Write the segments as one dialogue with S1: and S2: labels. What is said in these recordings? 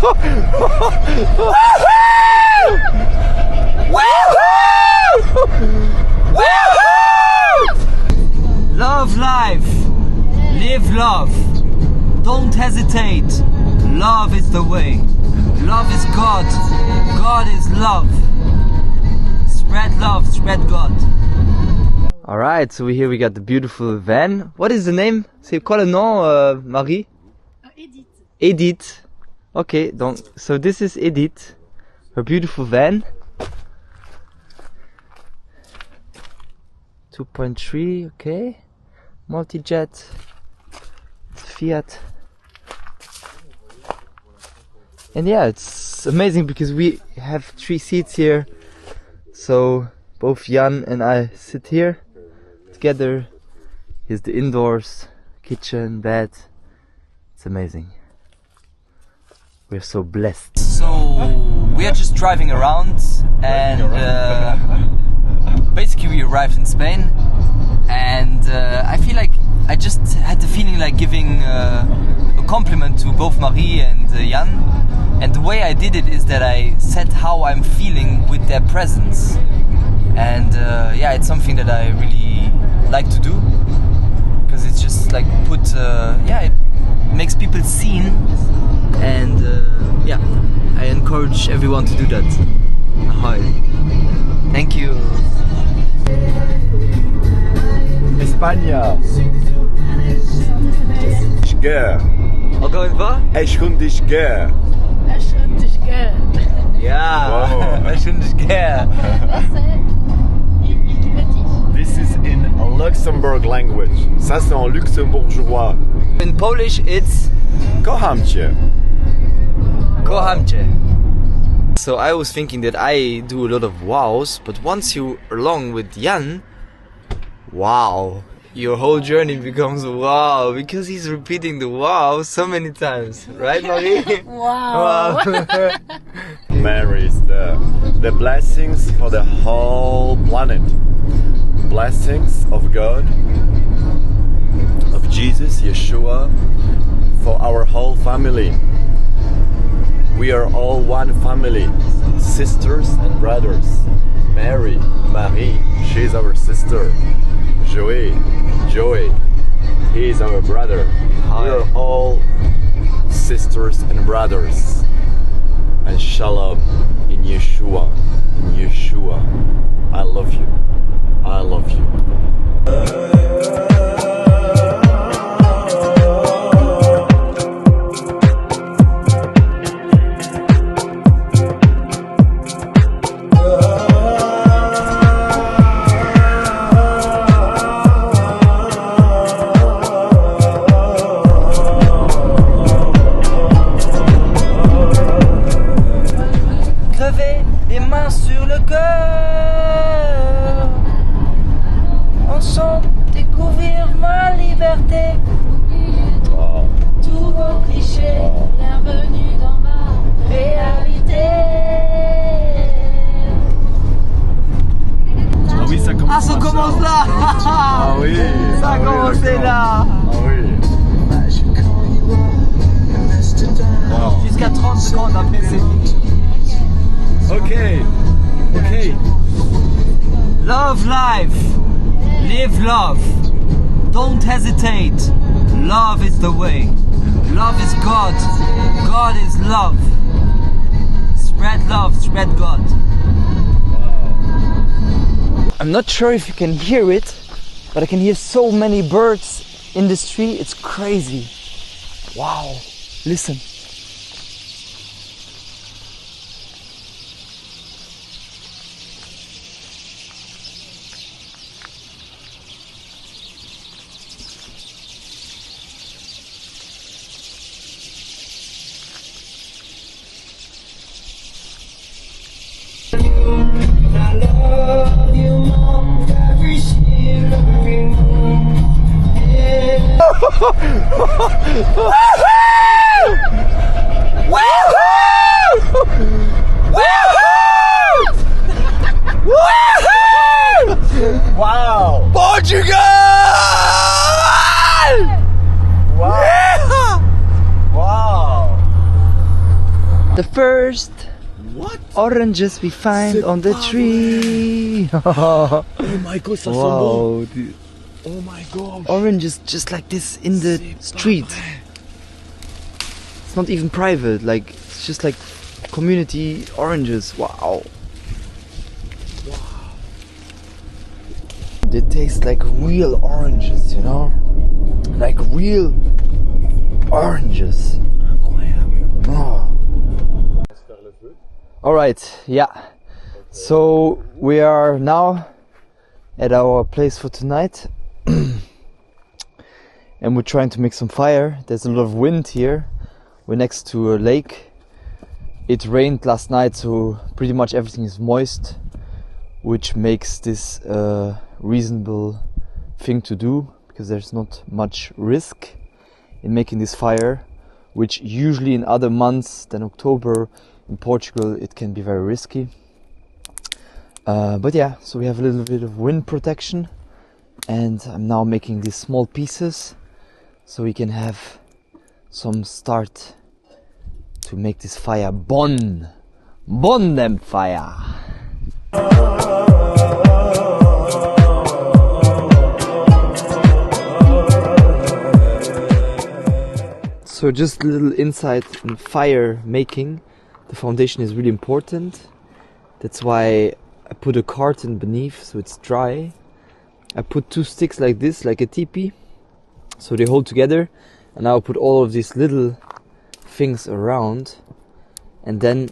S1: Love life, live love, don't hesitate, love is the way, love is God, God is love, spread love, spread God. Alright, so here we got the beautiful van. What is the name? C'est quoi le nom, Marie?
S2: Edith.
S1: Edith. Okay, so this is Edith, her beautiful van. 2.3, okay. Multi-jet, Fiat. And yeah, it's amazing because we have 3 seats here. So both Jan and I sit here together. Here's the indoors, kitchen, bed. It's amazing. We're so blessed. So we are just driving around and basically we arrived in Spain, and I feel like I just had the feeling like giving a compliment to both Marie and Jan, and the way I did it is that I said how I'm feeling with their presence, and yeah, it's something that I really like to do because it's just like yeah, it makes people seen, and yeah, I encourage everyone to do that. AHOI. Thank you.
S3: España. Schger.
S1: Encore une fois?
S3: Schger.
S1: Yeah. Schger.
S3: This is in Luxembourg language. Ça c'est en luxembourgeois.
S1: In Polish it's
S3: Kocham cię.
S1: Kocham cię. So I was thinking that I do a lot of wows, but once you're along with Jan, wow, your whole journey becomes wow, because he's repeating the wow so many times, right, Marie?
S2: Wow.
S3: Mary is the blessings for the whole planet. Blessings of God, of Jesus, Yeshua, for our whole family. We are all one family, sisters and brothers. Mary, Marie, she's our sister. Joey, he is our brother.
S1: Hi.
S3: We are all sisters and brothers. And shalom in Yeshua. In Yeshua. I love you. I love you.
S1: Découvrir ma liberté.
S3: Wow.
S1: Tous vos clichés, bienvenue dans ma réalité.
S3: Ah oui, ça commence.
S1: Ah, ça commence là.
S3: Ah oui.
S1: Ça a commencé là.
S3: Ah oui. Wow.
S1: Jusqu'à 30 secondes après c'est fini.
S3: Ok.
S1: Love life, live love, don't hesitate, love is the way, love is God, God is love, spread love, spread God. I'm not sure if you can hear it, but I can hear so many birds in the street, it's crazy. Wow, listen. I love you more every year, every moon. Yeah.
S3: Wow.
S1: Portugal!
S3: Wow.
S1: Yeah!
S3: Wow.
S1: The first
S3: What?
S1: oranges we find
S3: C'est
S1: on the
S3: pas
S1: tree.
S3: Oh my god, ça sent bon.
S1: Wow, dude.
S3: Oh my gosh.
S1: Oranges just like this in the street. It's not even private, like it's just like community oranges. Wow. They taste like real oranges, you know? Like real oranges. Oh. Alright, yeah. So we are now at our place for tonight. And we're trying to make some fire. There's a lot of wind here. We're next to a lake. It rained last night, so pretty much everything is moist, which makes this a reasonable thing to do, because there's not much risk in making this fire, which usually in other months than October in Portugal it can be very risky. But yeah, so we have a little bit of wind protection, and I'm now making these small pieces so we can have some start to make this fire burn them fire. So just a little insight in fire making. The foundation is really important. That's why I put a carton beneath so it's dry. I put 2 sticks like this, like a teepee, so they hold together, and now I put all of these little things around, and then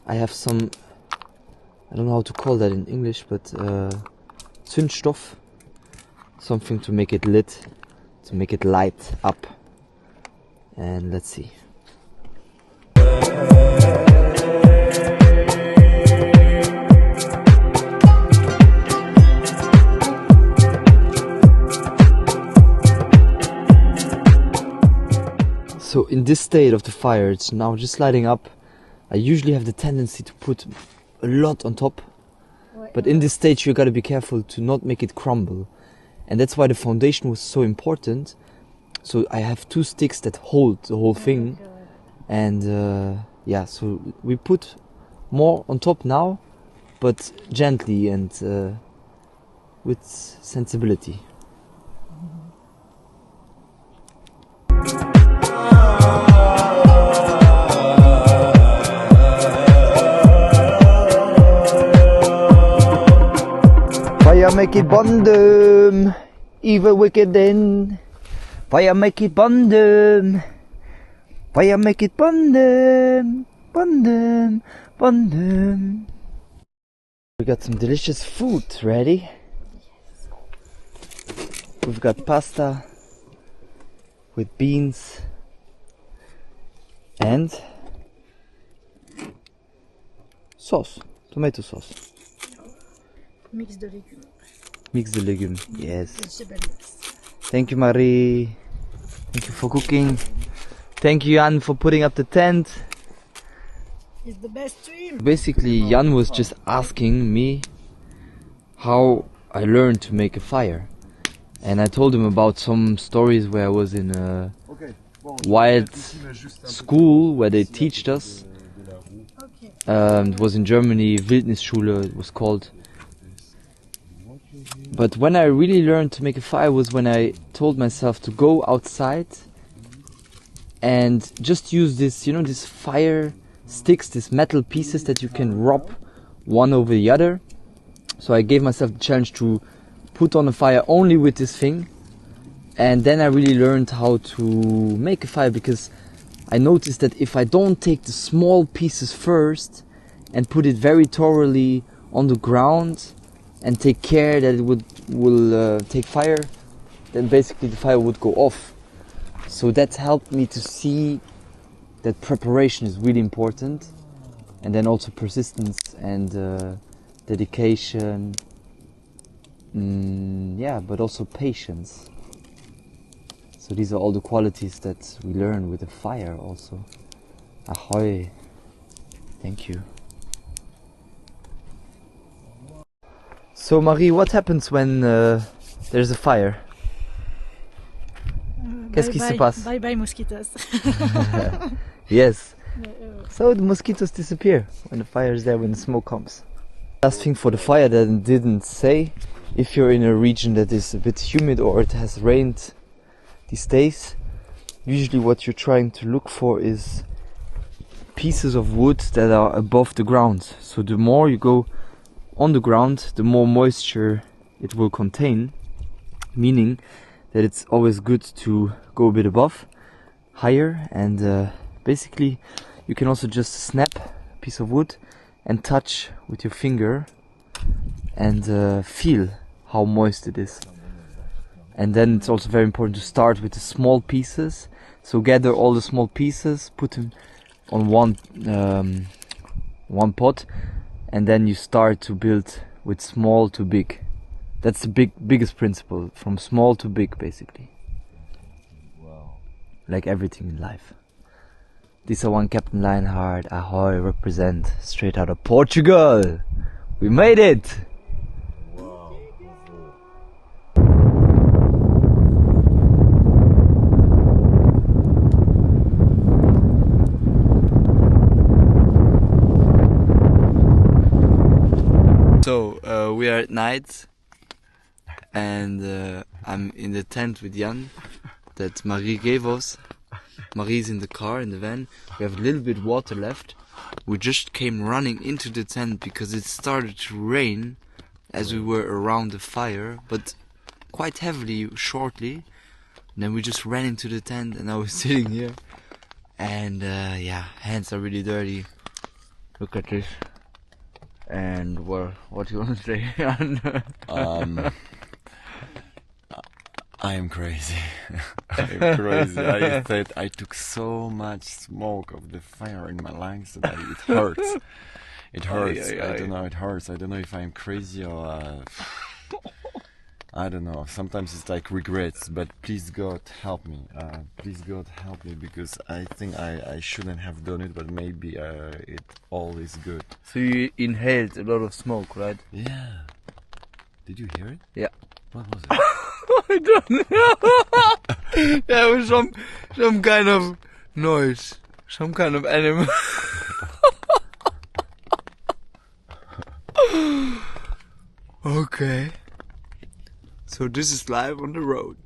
S1: I have some, I don't know how to call that in English, but Zündstoff, something to make it lit, to make it light up. And let's see. So in this state of the fire, it's now just lighting up. I usually have the tendency to put a lot on top, but in this stage you gotta be careful to not make it crumble, and that's why the foundation was so important. So I have 2 sticks that hold the whole thing, and yeah, so we put more on top now, but gently and with sensibility. Fire make it burn them, evil wicked then. Fire make it burn them. Fire make it burn them, burn them, burn them. We got some delicious food ready. We've got pasta with beans and sauce, tomato sauce.
S2: Mix de légumes.
S1: Mix de légumes, yes.
S2: Vegetable mix.
S1: Thank you, Marie. Thank you for cooking. Thank you, Jan, for putting up the tent.
S2: It's the best stream.
S1: Basically, Jan was just asking me how I learned to make a fire. And I told him about some stories where I was in a wild school where they taught us. It was in Germany, Wildnisschule it was called. But when I really learned to make a fire was when I told myself to go outside and just use this, you know, these fire sticks, these metal pieces that you can rub one over the other. So I gave myself the challenge to put on a fire only with this thing, and then I really learned how to make a fire, because I noticed that if I don't take the small pieces first and put it very thoroughly on the ground and take care that it will take fire, then basically the fire would go off. So that helped me to see that preparation is really important, and then also persistence and dedication, yeah, but also patience. So these are all the qualities that we learn with the fire also. AHOI! Thank you. So Marie, what happens when there's a fire? Qu'est-ce qui se passe?
S2: Bye bye mosquitoes.
S1: Yes. So the mosquitoes disappear when the fire is there, when the smoke comes. Last thing for the fire that I didn't say, if you're in a region that is a bit humid or it has rained these days, usually what you're trying to look for is pieces of wood that are above the ground. So the more you go on the ground, the more moisture it will contain, meaning that it's always good to go a bit above, higher, and basically you can also just snap a piece of wood and touch with your finger and feel how moist it is. And then it's also very important to start with the small pieces. So gather all the small pieces, put them on one pot, and then you start to build with small to big. That's the biggest principle, from small to big, basically.
S3: Wow.
S1: Like everything in life. This is one Captain Lionheart, AHOI, represent straight out of Portugal. We made it!
S3: Wow.
S1: So we are at night, and I'm in the tent with Jan that Marie gave us. Marie's in the car, in the van. We have a little bit water left. We just came running into the tent because it started to rain as we were around the fire, but quite heavily shortly. And then we just ran into the tent, and now we're sitting here. And yeah, hands are really dirty. Look at this. And what do you want to say, Jan?
S3: I am crazy. I am crazy. I said I took so much smoke of the fire in my lungs that it hurts. It hurts. I don't know. It hurts. I don't know if I'm crazy or I don't know. Sometimes it's like regrets. But please God help me. Please God help me, because I think I shouldn't have done it. But maybe it all is good.
S1: So you inhaled a lot of smoke, right?
S3: Yeah. Did you hear it?
S1: Yeah.
S3: What was it?
S1: I don't know. There was some kind of noise, some kind of animal. Okay. So this is live on the road.